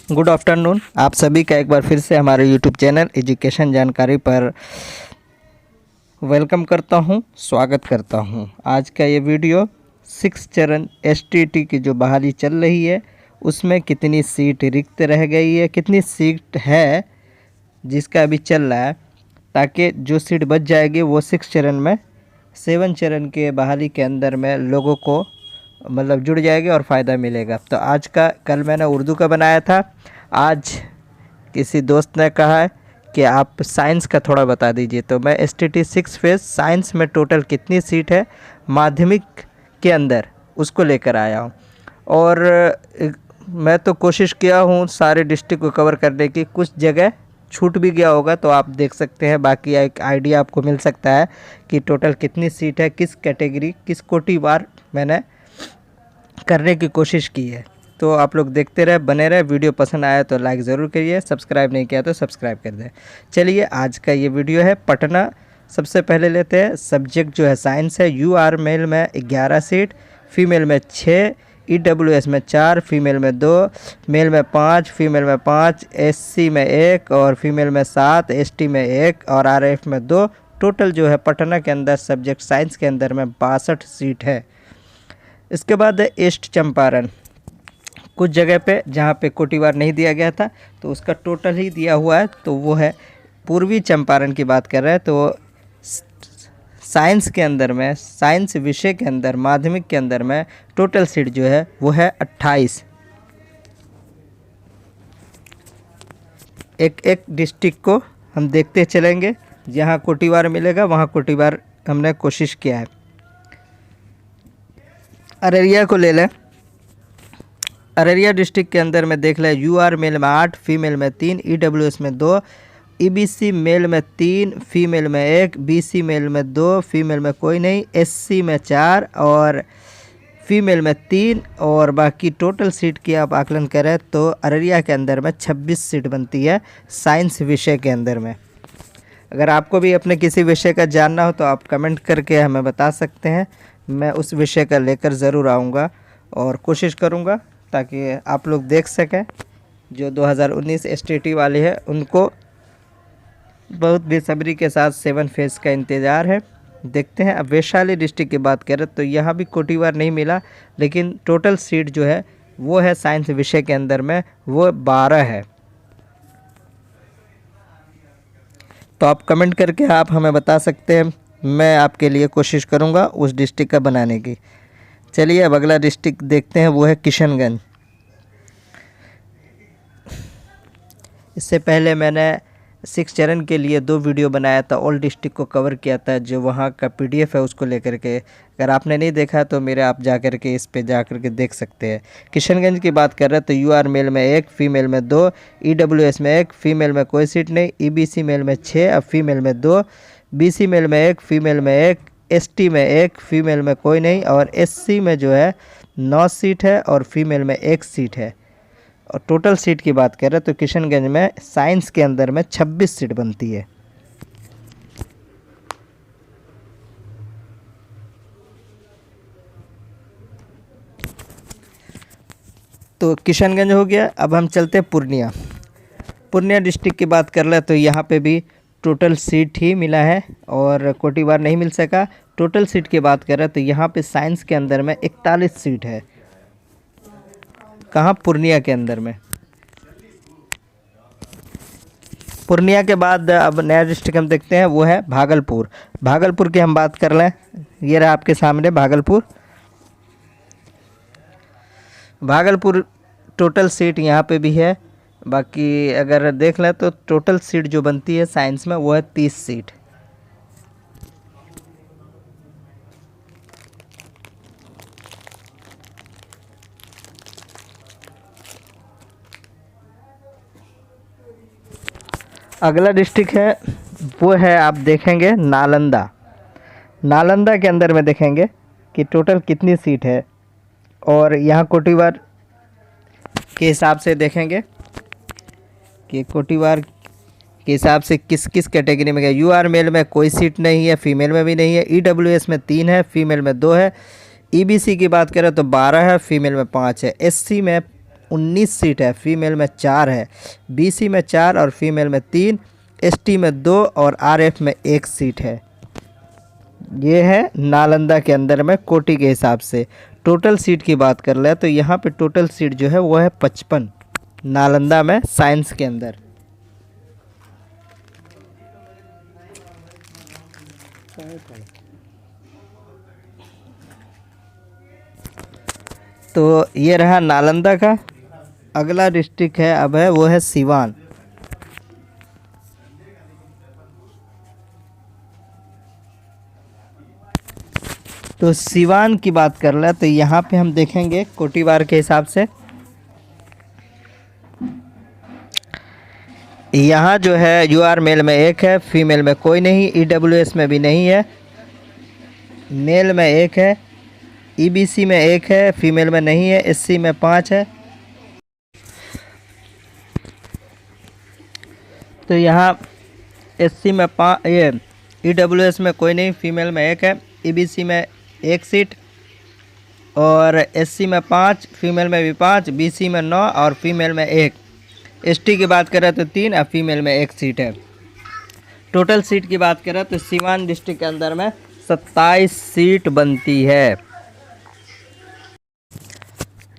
Good afternoon. आप सभी का एक बार फिर से हमारे यूट्यूब चैनल एजुकेशन जानकारी पर वेलकम करता हूं, स्वागत करता हूं। आज का ये वीडियो 6 चरण एसटीटी की जो बहाली चल रही है उसमें कितनी सीट रिक्त रह गई है, कितनी सीट है जिसका अभी चल रहा है, ताकि जो सीट बच जाएगी वो 6 चरण में 7 चरण के बहाली के अंदर में लोगों को मतलब जुड़ जाएगी और फ़ायदा मिलेगा। तो आज का कल मैंने उर्दू का बनाया था, आज किसी दोस्त ने कहा है कि आप साइंस का थोड़ा बता दीजिए। तो मैं एसटीटी 6 फेज़ साइंस में टोटल कितनी सीट है माध्यमिक के अंदर उसको लेकर आया हूँ। और मैं तो कोशिश किया हूँ सारे डिस्ट्रिक्ट को कवर करने की, कुछ जगह छूट भी गया होगा तो आप देख सकते हैं। बाकी एक आइडिया आपको मिल सकता है कि टोटल कितनी सीट है, किस कैटेगरी किस कोटि वार मैंने करने की कोशिश की है। तो आप लोग देखते रहे, बने रहे। वीडियो पसंद आया तो लाइक ज़रूर करिए, सब्सक्राइब नहीं किया तो सब्सक्राइब कर दें। चलिए आज का ये वीडियो है पटना। सबसे पहले लेते हैं सब्जेक्ट जो है साइंस है। यूआर मेल में 11 सीट, फीमेल में 6, ईडब्ल्यूएस में 4, फीमेल में 2, मेल में 5, फीमेल में 5, एससी में 1 और फीमेल में 7, एसटी में 1 और आरएफ में 2। टोटल जो है पटना के अंदर सब्जेक्ट साइंस के अंदर में 62 सीट है। इसके बाद है ईस्ट चंपारण। कुछ जगह पे जहाँ पे कोटिवार नहीं दिया गया था तो उसका टोटल ही दिया हुआ है, तो वो है पूर्वी चंपारण की बात कर रहे हैं। तो साइंस के अंदर में, साइंस विषय के अंदर माध्यमिक के अंदर में टोटल सीट जो है वो है 28। एक एक डिस्ट्रिक्ट को हम देखते चलेंगे, जहाँ कोटिवार मिलेगा वहाँ कोटिवार हमने कोशिश किया है। अररिया को ले लें। अररिया डिस्ट्रिक्ट के अंदर में देख लें, यूआर मेल में 8, फीमेल में 3, ईडब्ल्यूएस में 2, ईबीसी मेल में 3, फीमेल में 1, बीसी मेल में 2, फीमेल में कोई नहीं, एससी में 4 और फीमेल में 3। और बाकी टोटल सीट की आप आकलन करें तो अररिया के अंदर में 26 सीट बनती है साइंस विषय के अंदर में। अगर आपको भी अपने किसी विषय का जानना हो तो आप कमेंट करके हमें बता सकते हैं, मैं उस विषय का लेकर ज़रूर आऊँगा और कोशिश करूँगा ताकि आप लोग देख सकें। जो 2019 एसटीटी वाले हैं उनको बहुत बेसब्री के साथ 7 फेज़ का इंतज़ार है। देखते हैं। अब वैशाली डिस्ट्रिक्ट की बात करें तो यहाँ भी कोटिवार नहीं मिला, लेकिन टोटल सीट जो है वो है साइंस विषय के अंदर में वो 12 है। तो आप कमेंट करके आप हमें बता सकते हैं, मैं आपके लिए कोशिश करूंगा उस डिस्ट्रिक्ट का बनाने की। चलिए अब अगला डिस्ट्रिक्ट देखते हैं, वो है किशनगंज। इससे पहले मैंने 6 चरण के लिए 2 वीडियो बनाया था, ऑल डिस्ट्रिक्ट को कवर किया था। जो वहाँ का पीडीएफ है उसको लेकर के, अगर आपने नहीं देखा तो मेरे आप जा कर के इस पे जा कर के देख सकते हैं। किशनगंज की बात कर रहे हैं तो यूआर मेल में 1, फीमेल में 2, ईडब्ल्यूएस में 1, फीमेल में कोई सीट नहीं, ईबीसी मेल में 6 और फीमेल में 2, बीसी मेल में 1, फीमेल में 1, एसटी में 1, फीमेल में कोई नहीं और एससी में जो है 9 सीट है और फीमेल में 1 सीट है। और टोटल सीट की बात करें तो किशनगंज में साइंस के अंदर में 26 सीट बनती है। तो किशनगंज हो गया। अब हम चलते हैं पूर्णिया। पूर्णिया डिस्ट्रिक्ट की बात कर ले तो यहाँ पे भी टोटल सीट ही मिला है और कोटिवार नहीं मिल सका। टोटल सीट की बात करें तो यहाँ पे साइंस के अंदर में 41 सीट है। कहाँ? पूर्णिया के अंदर में। पूर्णिया के बाद अब नया डिस्ट्रिक्ट हम देखते हैं, वो है भागलपुर। भागलपुर की हम बात कर लें, ये रहा आपके सामने भागलपुर। भागलपुर टोटल सीट यहाँ पे भी है। बाकी अगर देख लें तो टोटल सीट जो बनती है साइंस में वो है 30 सीट। अगला डिस्ट्रिक्ट है वो है, आप देखेंगे नालंदा। नालंदा के अंदर में देखेंगे कि टोटल कितनी सीट है और यहाँ कोटिवार के हिसाब से देखेंगे कि कोटिवार के हिसाब से किस किस कैटेगरी में गया। यूआर मेल में कोई सीट नहीं है, फीमेल में भी नहीं है, ईडब्ल्यूएस में 3 है, फीमेल में 2 है, ईबीसी की बात करें तो 12 है, फीमेल में 5 है, एससी में 19 सीट है, फीमेल में 4 है, बीसी में 4 और फीमेल में 3, एसटी में 2 और आरएफ में 1 सीट है। ये है नालंदा के अंदर में कोटी के हिसाब से। टोटल सीट की बात कर ले तो यहाँ पे टोटल सीट जो है वो है 55 नालंदा में साइंस के अंदर। तो ये रहा नालंदा का। अगला डिस्ट्रिक्ट है अब है वो है सिवान। तो सिवान की बात कर ले तो यहाँ पे हम देखेंगे कोटीवार के हिसाब से। यहाँ जो है यूआर मेल में 1 है, फीमेल में कोई नहीं, ईडब्ल्यूएस में भी नहीं है, मेल में 1 है, ईबीसी में 1 है, फीमेल में नहीं है, एससी में 5 है। तो यहाँ एससी में 5, ये ईडब्ल्यूएस में कोई नहीं, फीमेल में 1 है, ईबीसी में 1 सीट और एससी में 5, फीमेल में भी 5, बीसी में 9 और फीमेल में 1। एसटी की बात करें तो 3 और फीमेल में 1 सीट है। टोटल सीट की बात करें तो सिवान डिस्ट्रिक्ट के अंदर में 27 सीट बनती है।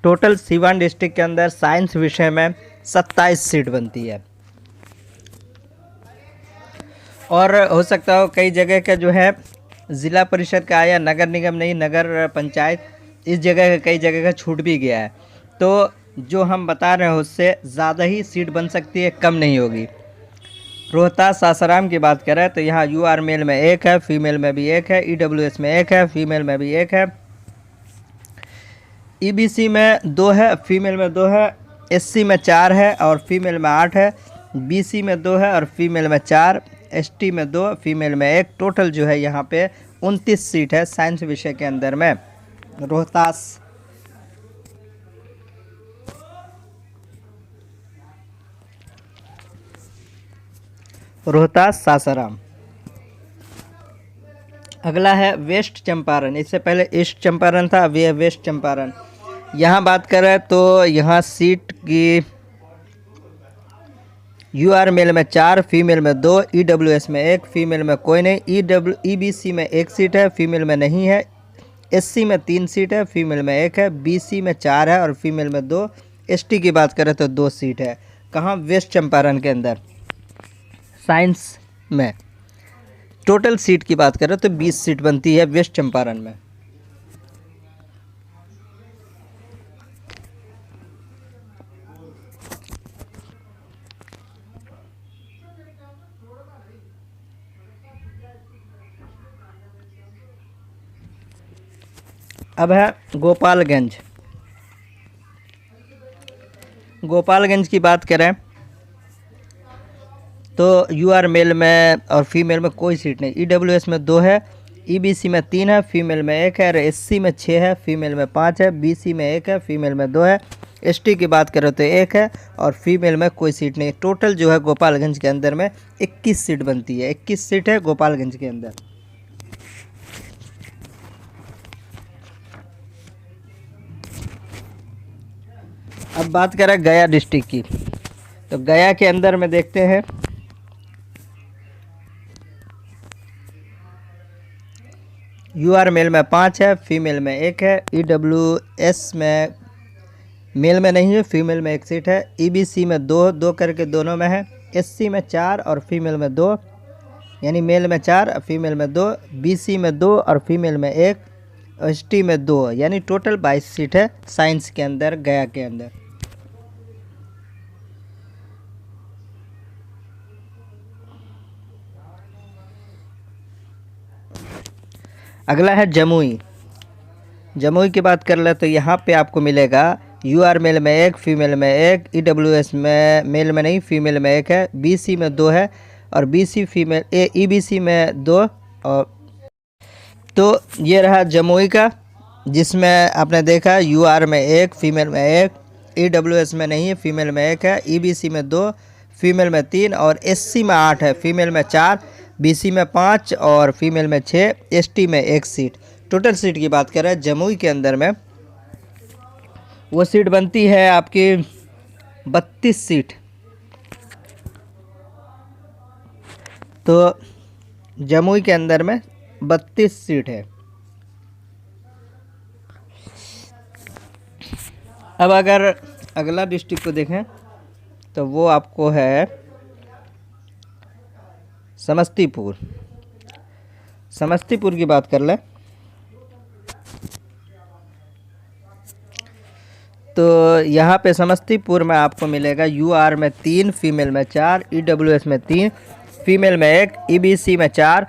टोटल सिवान डिस्ट्रिक्ट के अंदर साइंस विषय में 27 सीट बनती है। और हो सकता हो कई जगह का जो है ज़िला परिषद का या नगर निगम नहीं, नगर पंचायत, इस जगह का कई जगह का छूट भी गया है। तो जो हम बता रहे हैं उससे ज़्यादा ही सीट बन सकती है, कम नहीं होगी। रोहतास सासाराम की बात करें तो यहाँ यूआर मेल में 1 है, फीमेल में भी 1 है, ईडब्ल्यूएस में 1 है, फीमेल में भी 1 है, ईबीसी में 2 है, फीमेल में 2 है, एससी में 4 है और फीमेल में 8 है, बीसी में 2 है और फीमेल में 4, एसटी में 2, फीमेल में 1। टोटल जो है यहाँ पे 29 सीट है साइंस विषय के अंदर में। रोहतास सासाराम। अगला है वेस्ट चंपारण। इससे पहले ईस्ट चंपारण था, अब ये वेस्ट चंपारण। यहाँ बात करें तो यहाँ सीट की यूआर मेल में 4, फीमेल में 2, ईडब्ल्यूएस में 1, फीमेल में कोई नहीं, ईबीसी में 1 सीट है, फीमेल में नहीं है, एससी में 3 सीट है, फीमेल में 1 है, बीसी में 4 है और फीमेल में 2, एसटी की बात करें तो 2 सीट है। कहाँ? वेस्ट चंपारण के अंदर साइंस में। टोटल सीट की बात करें तो 20 सीट बनती है वेस्ट चंपारण में। अब है गोपालगंज। गोपालगंज की बात करें तो यूआर मेल में और फीमेल में कोई सीट नहीं, ईडब्ल्यूएस में 2 है, ईबीसी में 3 है, फीमेल में 1 है, एससी में 6 है, फीमेल में 5 है, बीसी में 1 है, फीमेल में 2 है, एसटी की बात करें तो 1 है और फीमेल में कोई सीट नहीं। टोटल जो है गोपालगंज के अंदर में 21 सीट बनती है। 21 सीट है गोपालगंज के अंदर। अब बात करें गया डिस्ट्रिक्ट की, तो गया के अंदर में देखते हैं यूआर मेल में 5 है, फीमेल में 1 है, ईडब्ल्यूएस में मेल में नहीं है, फीमेल में 1 सीट है, ईबीसी में 2 करके दोनों में है, एससी में 4 और फीमेल में 2, यानी मेल में 4 फीमेल में 2, बीसी में 2 और फीमेल में 1, एसटी में 2, यानी टोटल 22 सीट है साइंस के अंदर गया के अंदर। अगला है जमुई। जमुई की बात कर ले तो यहाँ पे आपको मिलेगा यूआर मेल में 1, फीमेल में 1, ईडब्ल्यूएस में मेल में नहीं, फीमेल में 1 है, बीसी में 2 है और बीसी फीमेल, ईबीसी में 2। और तो ये रहा जमुई का, जिसमें आपने देखा यूआर में 1, फीमेल में 1, ईडब्ल्यूएस में नहीं है, फीमेल में 1 है, ईबीसी में 2, फीमेल में 3 और एससी में 8 है, फीमेल में 4, बीसी में 5 और फीमेल में 6, एसटी में 1 सीट। टोटल सीट की बात करें जमुई के अंदर में वो सीट बनती है आपकी 32 सीट। तो जमुई के अंदर में 32 सीट है। अब अगर अगला डिस्ट्रिक्ट को देखें तो वो आपको है समस्तीपुर। समस्तीपुर की बात कर लें तो यहाँ पे समस्तीपुर में आपको मिलेगा यूआर में 3, फीमेल में 4, ईडब्ल्यूएस में 3, फीमेल में 1, ईबीसी में 4,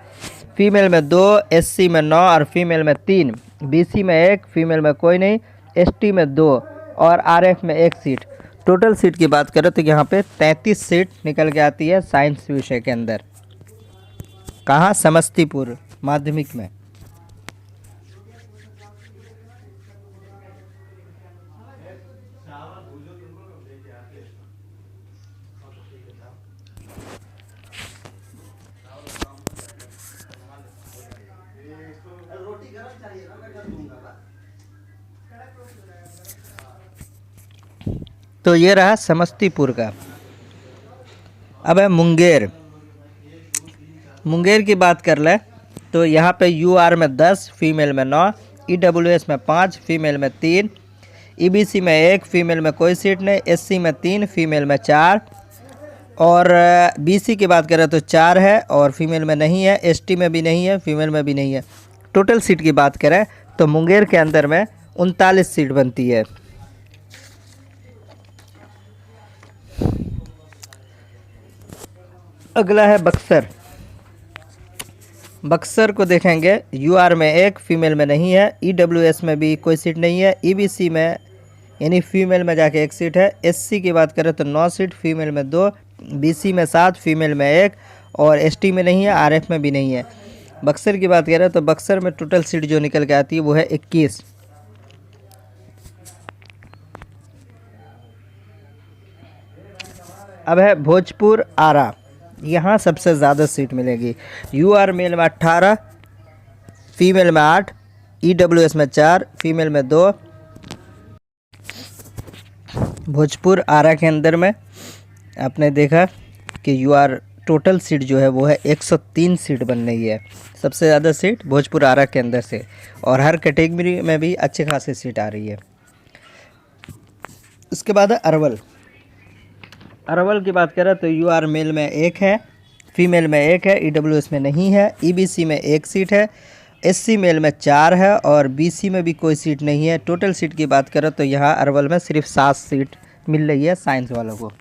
फीमेल में 2, एससी में 9 और फीमेल में 3, बीसी में 1, फीमेल में कोई नहीं, एसटी में 2 और आरएफ में 1 सीट। टोटल सीट की बात करें तो यहाँ पे 33 सीट निकल के आती है साइंस विषय के अंदर। कहाँ? समस्तीपुर माध्यमिक में। तो ये रहा समस्तीपुर का। अब है मुंगेर। मुंगेर की बात कर ले तो यहाँ पे यूआर में 10, फीमेल में 9, ईडब्ल्यूएस में 5, फीमेल में 3, ईबीसी में 1, फीमेल में कोई सीट नहीं, एससी में 3, फीमेल में 4 और बीसी की बात करें तो 4 है और फीमेल में नहीं है, एसटी में भी नहीं है, फीमेल में भी नहीं है। टोटल सीट की बात करें तो मुंगेर के अंदर में 39 सीट बनती है। अगला है बक्सर। बक्सर को देखेंगे यूआर में 1, फीमेल में नहीं है, ईडब्ल्यूएस में भी कोई सीट नहीं है, ईबीसी में यानी फीमेल में जाके 1 सीट है, एससी की बात करें तो 9 सीट, फीमेल में 2, बीसी में 7, फीमेल में 1 और एसटी में नहीं है, आरएफ में भी नहीं है। बक्सर की बात करें तो बक्सर में टोटल सीट जो निकल के आती है वो है 21। अब है भोजपुर आरा। यहाँ सबसे ज़्यादा सीट मिलेगी। यूआर मेल में 18, फीमेल में 8, ईडब्ल्यूएस में 4, फीमेल में 2। भोजपुर आरा के अंदर में आपने देखा कि यूआर टोटल सीट जो है वो है 103 सीट बन रही है। सबसे ज़्यादा सीट भोजपुर आरा के अंदर से और हर कैटेगरी में भी अच्छे खासे सीट आ रही है। उसके बाद है अरवल। अरवल की बात करें तो यूआर मेल में 1 है, फीमेल में 1 है, ईडब्ल्यूएस में नहीं है, ईबीसी में 1 सीट है, एससी मेल में 4 है और बीसी में भी कोई सीट नहीं है। टोटल सीट की बात करें तो यहाँ अरवल में सिर्फ 7 सीट मिल रही है साइंस वालों को।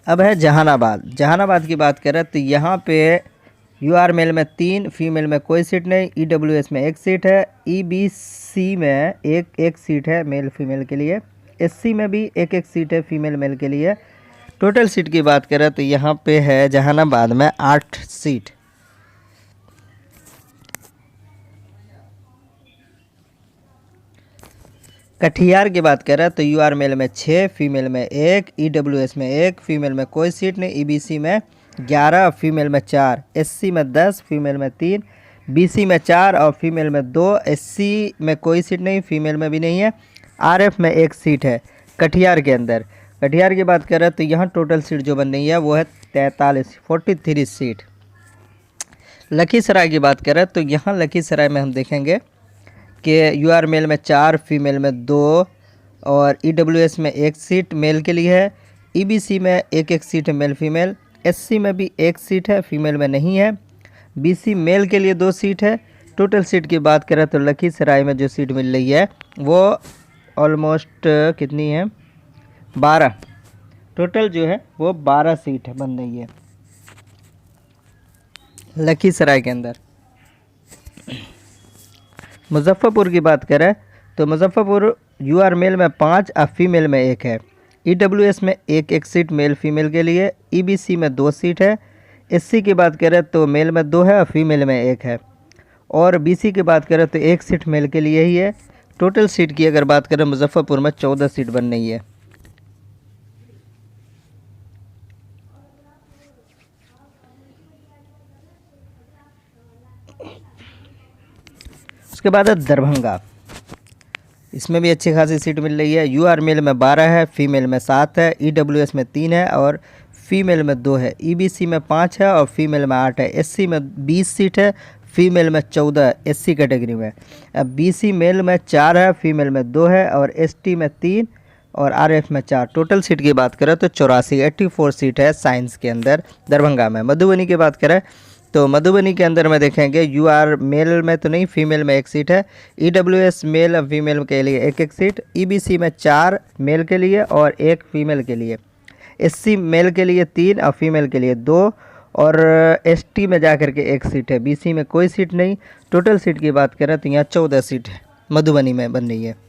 अब है जहानाबाद। जहानाबाद की बात करें तो यहाँ पे यूआर मेल में 3, फीमेल में कोई सीट नहीं, ईडब्ल्यूएस में 1 सीट है, ईबीसी में एक सीट है मेल फीमेल के लिए, एससी में भी एक सीट है फीमेल मेल के लिए। टोटल सीट की बात करें तो यहाँ पे है जहानाबाद में 8 सीट। कटिहार की बात करें तो यूआर मेल में 6, फीमेल में 1, ईडब्ल्यूएस में 1, फीमेल में कोई सीट नहीं, ईबीसी में 11, फीमेल में 4, एससी में 10, फीमेल में 3, बीसी में 4 और फीमेल में 2, एससी में कोई सीट नहीं, फीमेल में भी नहीं है, आरएफ में 1 सीट है कटिहार के अंदर। कटिहार की बात करें तो यहाँ टोटल सीट जो बन रही है वो है 43 सीट। लखीसराय की बात करें तो यहाँ लखीसराय में हम देखेंगे कि यूआर मेल में 4, फीमेल में 2 और ईडब्ल्यूएस में 1 सीट मेल के लिए है, ईबीसी में एक सीट है मेल फीमेल, एससी में भी 1 सीट है, फीमेल में नहीं है, बीसी मेल के लिए 2 सीट है। टोटल सीट की बात करें तो लखीसराय में जो सीट मिल रही है वो ऑलमोस्ट कितनी है? 12। टोटल जो है वो 12 सीट है बन रही है लखीसराय के अंदर। मुजफ्फरपुर की बात करें तो मुजफ्फरपुर यूआर मेल में 5 और फीमेल में 1 है, ईडब्ल्यूएस में एक सीट मेल फीमेल के लिए, ईबीसी में 2 सीट है, एससी की बात करें तो मेल में 2 है और फीमेल में 1 है और बीसी की बात करें तो 1 सीट मेल के लिए ही है। टोटल सीट की अगर बात करें मुजफ्फरपुर में 14 सीट बन रही है। उसके बाद है दरभंगा, इसमें भी अच्छी खासी सीट मिल रही है। यूआर मेल में 12 है, फीमेल में 7 है, ईडब्ल्यूएस में 3 है और फीमेल में 2 है, ईबीसी में 5 है और फीमेल में 8 है, एससी में 20 सीट है, फीमेल में 14 एससी कैटेगरी में। अब बीसी मेल में 4 है, फीमेल में 2 है और एसटी में 3 और आरएफ में 4। टोटल सीट की बात करें तो 84 सीट है साइंस के अंदर दरभंगा में। मधुबनी की बात करें तो मधुबनी के अंदर में देखेंगे यूआर मेल में तो नहीं, फीमेल में 1 सीट है, ईडब्ल्यूएस मेल और फीमेल के लिए 1-1 सीट, ईबीसी में 4 मेल के लिए और 1 फीमेल के लिए, एससी मेल के लिए 3 और फीमेल के लिए 2 और एसटी में जा कर के 1 सीट है, बीसी में कोई सीट नहीं। टोटल सीट की बात करें तो यहाँ 14 सीट है मधुबनी में बन रही है।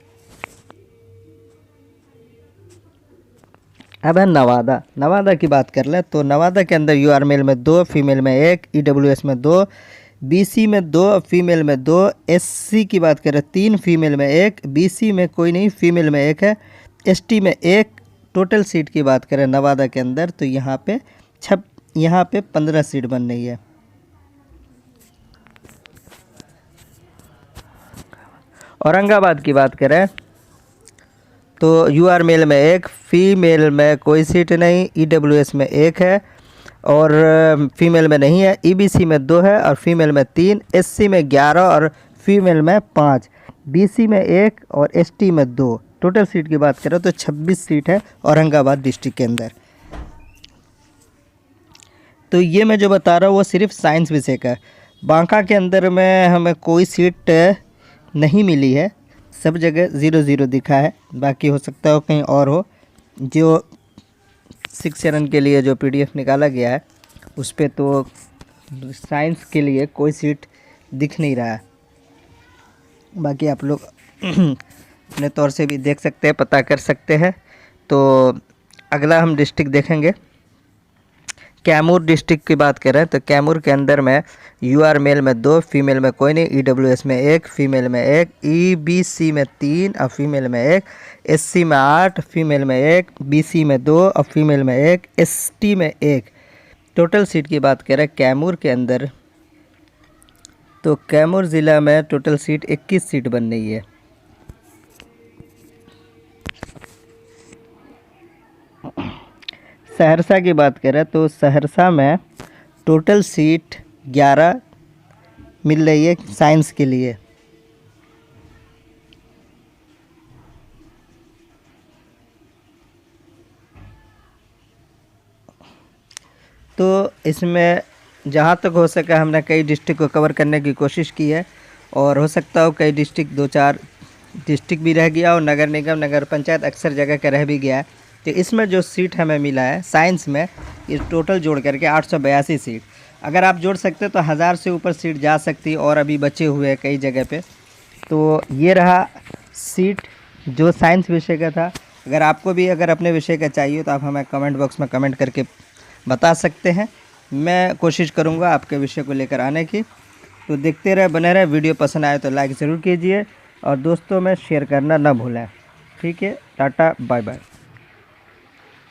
अब है नवादा। नवादा की बात कर ले तो नवादा के अंदर यूआर मेल में 2, फीमेल में 1, ईडब्ल्यूएस में 2, बीसी में 2, फीमेल में 2, एससी की बात करें 3, फीमेल में 1, बीसी में कोई नहीं, फीमेल में 1 है, एसटी में 1। टोटल सीट की बात करें नवादा के अंदर तो यहाँ पे 15 सीट बन रही है। औरंगाबाद की बात करें तो यूआर मेल में 1, फीमेल में कोई सीट नहीं, ईडब्ल्यूएस में 1 है और फीमेल में नहीं है, ईबीसी में 2 है और फीमेल में 3, एससी में 11 और फीमेल में 5, बीसी में 1 और एसटी में 2। टोटल सीट की बात करें तो 26 सीट है औरंगाबाद डिस्ट्रिक्ट के अंदर। तो ये मैं जो बता रहा हूँ वो सिर्फ साइंस विषय का है। बांका के अंदर में हमें कोई सीट नहीं मिली है, सब जगह 0-0 दिखा है, बाकी हो सकता है कहीं और हो। जो 6 चरण के लिए जो पीडीएफ निकाला गया है उस पर तो साइंस के लिए कोई सीट दिख नहीं रहा है, बाकी आप लोग अपने तौर से भी देख सकते हैं, पता कर सकते हैं। तो अगला हम डिस्ट्रिक्ट देखेंगे। कैमूर डिस्ट्रिक्ट की बात करें तो कैमूर के अंदर में यूआर मेल में 2, फीमेल में कोई नहीं, ईडब्ल्यूएस में 1, फीमेल में 1, ईबीसी में 3 और फीमेल में 1, एससी में 8, फीमेल में 1, बीसी में 2 और फीमेल में 1, एसटी में 1। टोटल सीट की बात करें कैमूर के अंदर तो कैमूर ज़िला में टोटल सीट 21 सीट बन रही है। सहरसा की बात करें तो सहरसा में टोटल सीट 11 मिल रही है साइंस के लिए। तो इसमें जहाँ तक हो सका हमने कई डिस्ट्रिक्ट को कवर करने की कोशिश की है और हो सकता हो कई डिस्ट्रिक्ट 2-4 डिस्ट्रिक्ट भी रह गया और नगर निगम नगर पंचायत अक्सर जगह का रह भी गया है। तो इसमें जो सीट हमें मिला है साइंस में ये टोटल जोड़ करके 882 सीट। अगर आप जोड़ सकते तो 1000 से ऊपर सीट जा सकती और अभी बचे हुए हैं कई जगह पे। तो ये रहा सीट जो साइंस विषय का था। अगर आपको भी अगर अपने विषय का चाहिए तो आप हमें कमेंट बॉक्स में कमेंट करके बता सकते हैं, मैं कोशिश करूँगा आपके विषय को लेकर आने की। तो देखते रहे, बने रहे। वीडियो पसंद आए तो लाइक ज़रूर कीजिए और दोस्तों में शेयर करना ना भूलें। ठीक है, टाटा बाय बाय।